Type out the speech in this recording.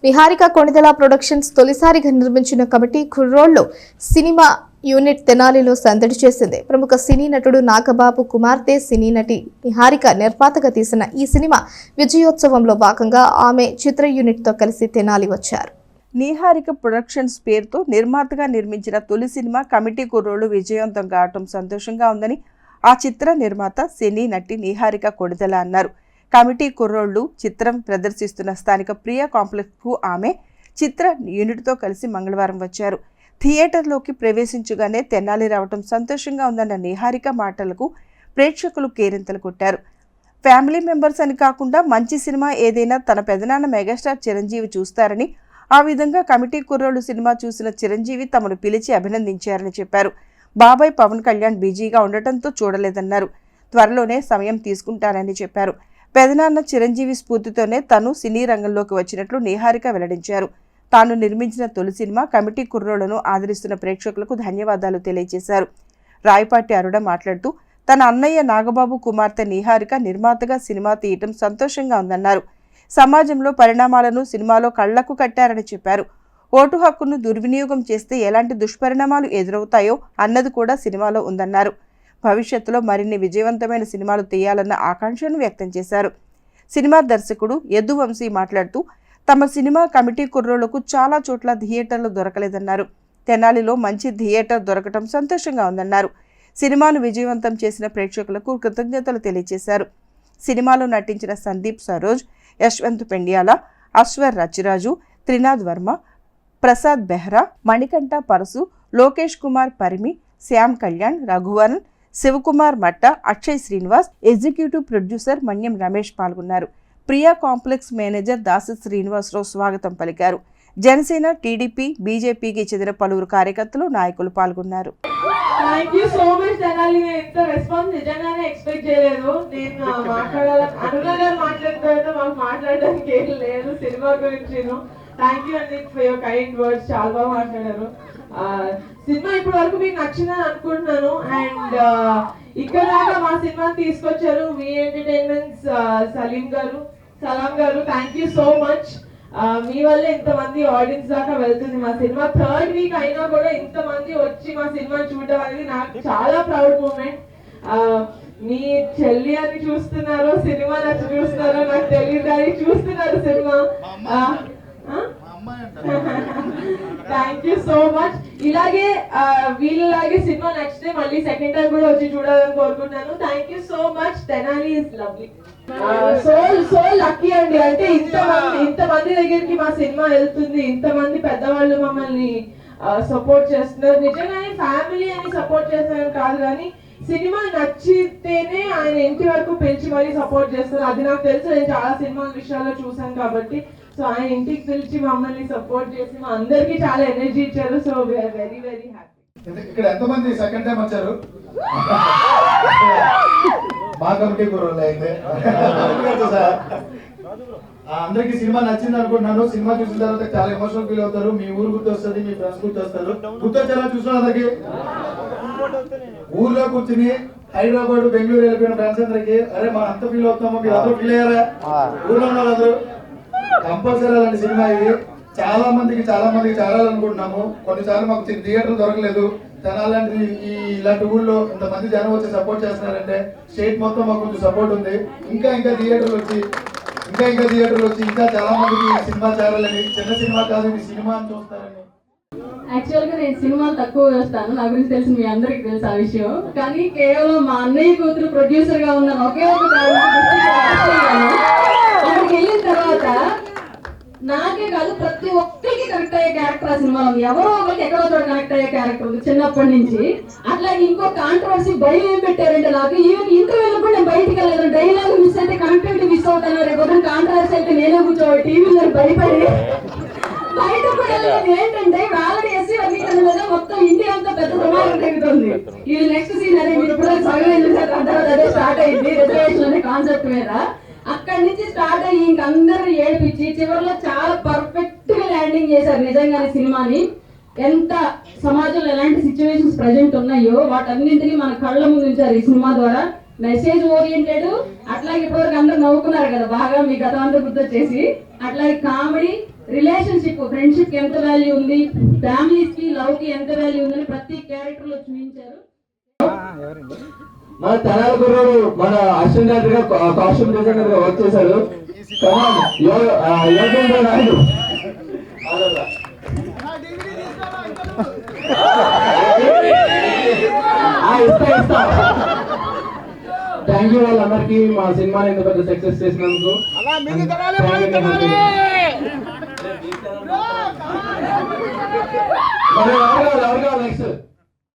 Niharika Konidela productions తొలిసారిగా నిర్మించిన committee కుర్రోళ్ళు సినిమా యూనిట్ తెనాలిలో సందడి చేసింది. ప్రముఖ సినీ నటుడు నాగబాబు కుమార్తె సినీ నటి నిహారిక నిర్మాతగా తీసిన ఈ సినిమా విజయోత్సవంలో భాగంగా ఆమె చిత్ర యూనిట్ తో కలిసి తెనాలి వచ్చారు. నిహారిక ప్రొడక్షన్స్ పేరుతో నిర్మాతగా నిర్మించిన తొలి సినిమా కమిటీ కుర్రోళ్ళు విజయవంతం కావటం సంతోషంగా ఉందని ఆ చిత్ర నిర్మాత సినీ నటి నిహారిక కొణిదెల అన్నారు. కమిటీ కుర్రోళ్ళు చిత్రం ప్రదర్శిస్తున్న స్థానిక ప్రియా కాంప్లెక్స్కు ఆమె చిత్ర యూనిట్తో కలిసి మంగళవారం వచ్చారు. థియేటర్లోకి ప్రవేశించగానే తెనాలి రావటం సంతోషంగా ఉందన్న నిహారిక మాటలకు ప్రేక్షకులు కేరింతలు కొట్టారు. ఫ్యామిలీ మెంబర్స్ అని కాకుండా మంచి సినిమా ఏదైనా తన పెదనాన్న మెగాస్టార్ చిరంజీవి చూస్తారని, ఆ విధంగా కమిటీ కుర్రోళ్ళు సినిమా చూసిన చిరంజీవి తమను పిలిచి అభినందించారని చెప్పారు. బాబాయ్ పవన్ కళ్యాణ్ బిజీగా ఉండటంతో చూడలేదన్నారు. త్వరలోనే సమయం తీసుకుంటానని చెప్పారు. పెదనాన్న చిరంజీవి స్ఫూర్తితోనే తను సినీ రంగంలోకి వచ్చినట్లు నిహారిక వెల్లడించారు. తాను నిర్మించిన తొలి సినిమా కమిటీ కుర్రోళ్లను ఆదరిస్తున్న ప్రేక్షకులకు ధన్యవాదాలు తెలియజేశారు. రాయపాటి అరుణ మాట్లాడుతూ తన అన్నయ్య నాగబాబు కుమార్తె నిహారిక నిర్మాతగా సినిమా తీయటం సంతోషంగా ఉందన్నారు. సమాజంలో పరిణామాలను సినిమాలో కళ్లకు కట్టారని చెప్పారు. ఓటు హక్కును దుర్వినియోగం చేస్తే ఎలాంటి దుష్పరిణామాలు ఎదురవుతాయో అన్నది కూడా సినిమాలో ఉందన్నారు. భవిష్యత్తులో మరిన్ని విజయవంతమైన సినిమాలు తీయాలన్న ఆకాంక్షను వ్యక్తం చేశారు. సినిమా దర్శకుడు యదు వంశీ మాట్లాడుతూ తమ సినిమా కమిటీ కుర్రోళ్లకు చాలా చోట్ల థియేటర్లు దొరకలేదన్నారు. తెనాలిలో మంచి థియేటర్ దొరకటం సంతోషంగా ఉందన్నారు. సినిమాను విజయవంతం చేసిన ప్రేక్షకులకు కృతజ్ఞతలు తెలియజేశారు. సినిమాలో నటించిన సందీప్ సరోజ్, యశ్వంత్ పెండ్యాల, అశ్వర్ రచిరాజు, త్రినాథ్ వర్మ, ప్రసాద్ బెహ్రా, మణికంఠ పరసు, లోకేష్ కుమార్ పరిమి, శ్యామ్ కళ్యాణ్, రఘువరన్, శివకుమార్ మట్ట, అక్షయ్ శ్రీనివాస్, ఎగ్జిక్యూటివ్ ప్రొడ్యూసర్ మన్యం రమేష్ పాల్గొన్నారు. ప్రియా కాంప్లెక్స్ మేనేజర్ దాసి శ్రీనివాసరావు స్వాగతం పలికారు. జనసేన, టీడీపీ, బీజేపీకి చెందిన పలువురు కార్యకర్తలు, నాయకులు పాల్గొన్నారు. సినిమా ఇప్పటి వరకు మీకు నచ్చిందని అనుకుంటున్నాను. అండ్ ఇక్కడ మా సినిమా తీసుకొచ్చారు వి ఎంటర్టైన్మెంట్స్ సలీం గారు, సలాం గారు. Thank you so much. మీ వల్ల ఇంతమంది ఆడియన్స్ దాకా వెళ్తుంది మా సినిమా. థర్డ్ వీక్ అయినా కూడా ఇంతమంది వచ్చి మా సినిమా చూడడం అనేది నాకు చాలా ప్రౌడ్ మూమెంట్. మీ చెల్లి అని చూస్తున్నారో సినిమా నచ్చి చూస్తున్నారో నాకు తెలియదు, కానీ చూస్తున్నారు cinema. Thank you so much. ఇలాగే వీళ్ళలాగే సినిమా నచ్చితే మళ్ళీ సెకండ్ టైం కూడా వచ్చి చూడాలని కోరుకుంటున్నాను. Thank you so much. Tenali is lovely. So lucky అండి. అంటే ఇంతమంది దగ్గరికి మా సినిమా వెళ్తుంది, ఇంతమంది పెద్దవాళ్ళు మమ్మల్ని సపోర్ట్ చేస్తున్నారు. నిజంగానే ఫ్యామిలీ అని సపోర్ట్ చేస్తున్నారు కాదు, కానీ సినిమా నచ్చితేనే ఆయన ఇంటి వరకు పెంచి మరీ సపోర్ట్ చేస్తారు. అది నాకు తెలుసు, నేను చాలా సినిమా విషయాల్లో చూసాను కాబట్టి. సో ఆయన ఇంటికి పిలిచి మమ్మల్ని సపోర్ట్ చేసి మా అందరికి చాలా ఎనర్జీ ఇచ్చారు. So we are very very happy. ఇక్కడ ఎంతమంది సెకండ్ టైం వచ్చారు? మా కమిటీ కుర్రోళ్ళు అయితే అందరికి సినిమా నచ్చింది అనుకుంటున్నాను. సినిమా చూసిన తర్వాత చాలా ఎమోషనల్ ఫీల్ అవుతారు. మీ ఊరు గుర్తొస్తుంది, మీ ఫ్రెండ్స్ గుర్తొస్తారు. గుర్తొచ్చారా చూసిన అందరికి? ఊర్లో కూర్చుని హైదరాబాద్, బెంగళూరు వెళ్ళిపోయిన ఫ్రెండ్స్ అందరికి అరే మా అంత ఫీల్ అవుతామో మీరు అందరూ ఫీల్ అయ్యారా? ఊర్లో ఉన్న వాళ్ళందరూ కంపల్సరీ అలాంటి సినిమా ఇది. చాలా మందికి చాలాలనుకుంటున్నాము. కొన్నిసార్లు మాకు థియేటర్లు దొరకలేదు. తెనాలంటి ఇలాంటి ఊళ్ళో ఇంతమంది జనం వచ్చి సపోర్ట్ చేస్తున్నారంటే స్టేట్ మొత్తం మాకు కొంచెం సపోర్ట్ ఉంది. ఇంకా థియేటర్లు వచ్చి ఇంకా చాలా మందికి సినిమా చేరాలని, చిన్న సినిమా కాదు ఇది సినిమా అని చూస్తారని. యాక్చువల్గా నేను సినిమా తక్కువ వేస్తాను, నా గురించి తెలిసి మీ అందరికి తెలుసు ఆ విషయం. కానీ కేవలం మా అన్నయ్య కూతురు ప్రొడ్యూసర్ గా ఉన్నాను ఒకే ఒక అక్కడికి వెళ్ళిన తర్వాత నాకే కాదు ప్రతి ఒక్కరికి కనెక్ట్ అయ్యే క్యారెక్టర్ ఆ సినిమా ఉంది. ఎవరో ఒకరికి ఎక్కడో చోట కనెక్ట్ అయ్యే క్యారెక్టర్ ఉంది చిన్నప్పటి నుంచి. అట్లాగే ఇంకో కాంట్రవర్సీ భయం ఏం పెట్టారంటే నాకు ఈవెన్ ఇంటర్వ్యూలో కూడా నేను బయటికి వెళ్ళలేదు. డైలాగ్ మిస్ అయితే కనెక్టివిటీ మిస్ అవుతాను. రేపు కాంట్రవర్సీ అయితే నేనే కూర్చోవాలి టీవీలో భయపడి బయట కూడా ఏంటంటే ఆల్రెడీ ఎస్సీ వర్గీకరణ మీద మొత్తం ఇండియా అంతా పెద్ద ప్రమాదం జరుగుతుంది. ఇది నెక్స్ట్ సీన్ అదే మీరు ఇప్పుడు అదే స్టార్ట్ అయింది రిజర్వేషన్ అనే కాన్సెప్ట్ మీద. అక్కడి నుంచి స్టార్ట్ అయ్యి ఇంకందరూ ఏడిపించి చివరిలో చాలా పర్ఫెక్ట్ గా ల్యాండింగ్ చేశారు నిజంగానే సినిమాని. ఎంత సమాజంలో ఎలాంటి సిచ్యువేషన్స్ ప్రజెంట్ ఉన్నాయో వాటన్నింటినీ మన కళ్ళ ముందు ఉంచారు ఈ సినిమా ద్వారా. మెసేజ్ ఓరియంటెడ్, అట్లాగే ఇప్పటివరకు అందరూ నవ్వుకున్నారు కదా బాగా, మీ గతం అంతా గుర్తొచ్చేసి. అట్లాగే కామెడీ, రిలేషన్షిప్, ఫ్రెండ్షిప్ కి ఎంత వాల్యూ ఉంది, ఫ్యామిలీస్ కి, లవ్ కి ఎంత వాల్యూ ఉందని ప్రతి క్యారెక్టర్ లో చూపించారు. మన తెనాలి కుర్రోడు మన అసిస్టెంట్ డైరెక్టర్ గా కాస్ట్యూమ్ డిజైనర్ గా వర్క్ చేశాడు. యోగేంద్ర నాయుడు ఇస్తా. థ్యాంక్ యూ వాళ్ళందరికీ మా సినిమాని ఇంత పెద్ద సక్సెస్ చేసినందుకు. ఎవరు కావాలి నెక్స్ట్